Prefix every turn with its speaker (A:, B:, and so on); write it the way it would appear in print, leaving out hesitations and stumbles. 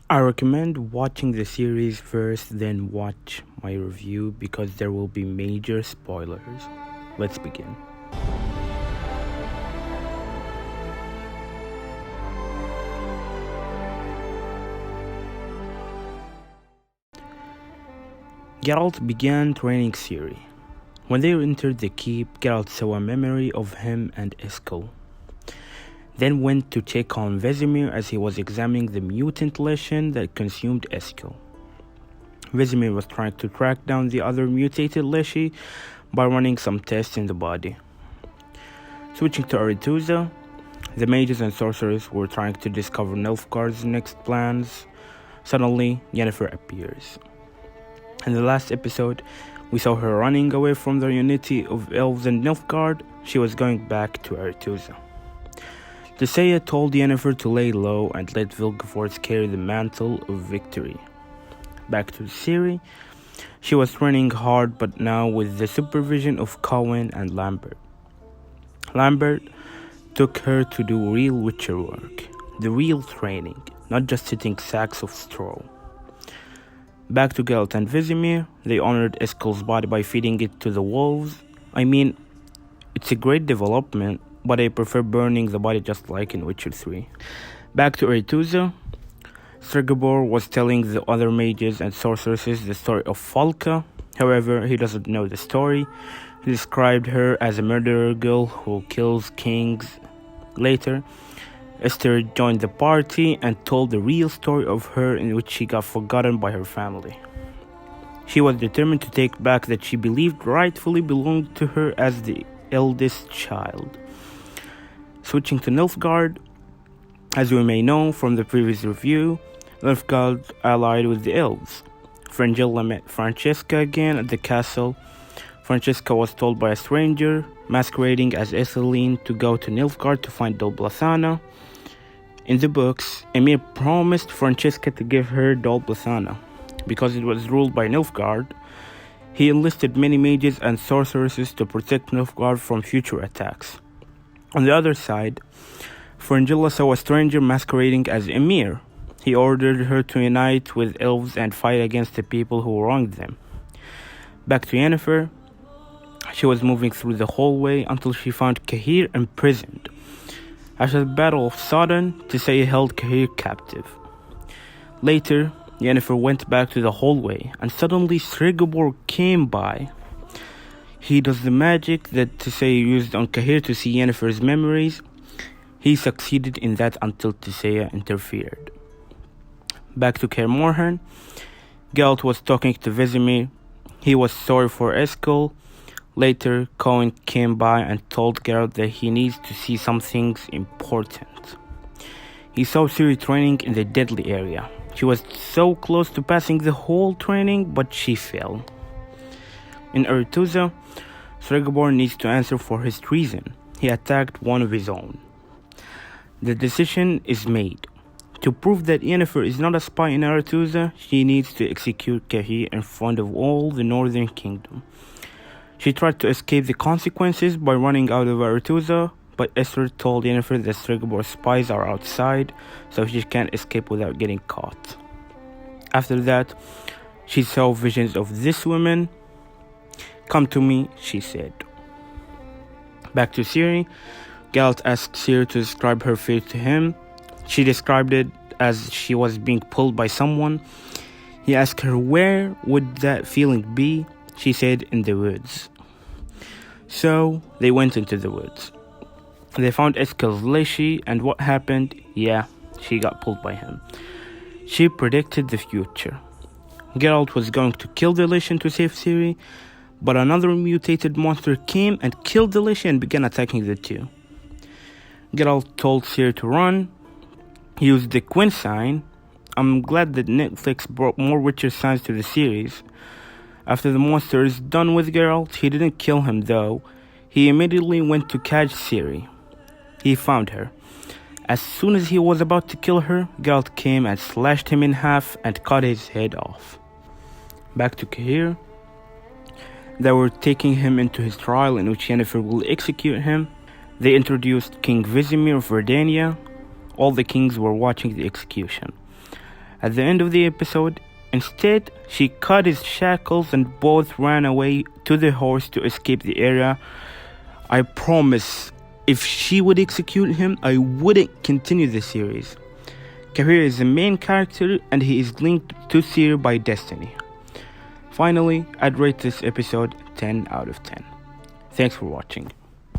A: I recommend watching the series first, then watch my review because there will be major spoilers. Let's begin. Geralt began training Ciri. When they entered the keep, Geralt saw a memory of him and Eskel. Then went to check on Vesemir as he was examining the mutant lesion that consumed Eskel. Vesemir was trying to track down the other mutated Leshy by running some tests in the body. Switching to Aretuza, the mages and sorcerers were trying to discover Nilfgaard's next plans. Suddenly, Yennefer appears. In the last episode, we saw her running away from the unity of elves and Nilfgaard. She was going back to Aretuza. Tissaia told Yennefer to lay low and let Vilgefortz carry the mantle of victory. Back to Ciri, she was training hard but now with the supervision of Cowen and Lambert. Lambert took her to do real witcher work, the real training, not just sitting sacks of straw. Back to Geralt and Vesemir, they honored Eskel's body by feeding it to the wolves. I mean, it's a great development, but I prefer burning the body just like in Witcher 3. Back to Aretuza, Stregobor was telling the other mages and sorceresses the story of Falka. However, he doesn't know the story. He described her as a murderer girl who kills kings. Later, Esther joined the party and told the real story of her, in which she got forgotten by her family. She was determined to take back that she believed rightfully belonged to her as the eldest child. Switching to Nilfgaard, as we may know from the previous review, Nilfgaard allied with the elves. Fringilla met Francesca again at the castle. Francesca was told by a stranger, masquerading as Etheline, to go to Nilfgaard to find Dol Blasana. In the books, Emir promised Francesca to give her Dol Blasana. Because it was ruled by Nilfgaard, he enlisted many mages and sorceresses to protect Nilfgaard from future attacks. On the other side, Fringilla saw a stranger masquerading as Emir. He ordered her to unite with elves and fight against the people who wronged them. Back to Yennefer, she was moving through the hallway until she found Cahir imprisoned. After the Battle of Sodden, Tissaia held Cahir captive. Later, Yennefer went back to the hallway, and suddenly Stregobor came by. He does the magic that Tissaia used on Cahir to see Yennefer's memories. He succeeded in that until Tissaia interfered. Back to Kaer Morhen, Geralt was talking to Vesemir. He was sorry for Eskel. Later, Cowen came by and told Geralt that he needs to see some things important. He saw Ciri training in the deadly area. She was so close to passing the whole training, but she fell. In Aretuza, Stregobor needs to answer for his treason. He attacked one of his own. The decision is made. To prove that Yennefer is not a spy in Aretuza, she needs to execute Cahir in front of all the Northern Kingdom. She tried to escape the consequences by running out of Aretuza, but Esther told Yennefer that Stregobor's spies are outside, so she can't escape without getting caught. After that, she saw visions of this woman. "Come to me," she said. Back to Ciri, Geralt asked Ciri to describe her fear to him. She described it as she was being pulled by someone. He asked her where would that feeling be. She said in the woods. So they went into the woods. They found Eskel's Leshy, and what happened? Yeah, she got pulled by him. She predicted the future. Geralt was going to kill the Leshy to save Ciri, but another mutated monster came and killed the Leshy and began attacking the two. Geralt told Ciri to run, used the Quinn sign. I'm glad that Netflix brought more Witcher signs to the series. After the monster is done with Geralt, he didn't kill him though. He immediately went to catch Ciri. He found her. As soon as he was about to kill her, Geralt came and slashed him in half and cut his head off. Back to Cahir. They were taking him into his trial in which Yennefer will execute him. They introduced King Vesemir of Redania. All the kings were watching the execution. At the end of the episode, instead, she cut his shackles and both ran away to the horse to escape the area. I promise, if she would execute him, I wouldn't continue the series. Kahir is the main character and he is linked to Seer by destiny. Finally, I'd rate this episode 10 out of 10. Thanks for watching.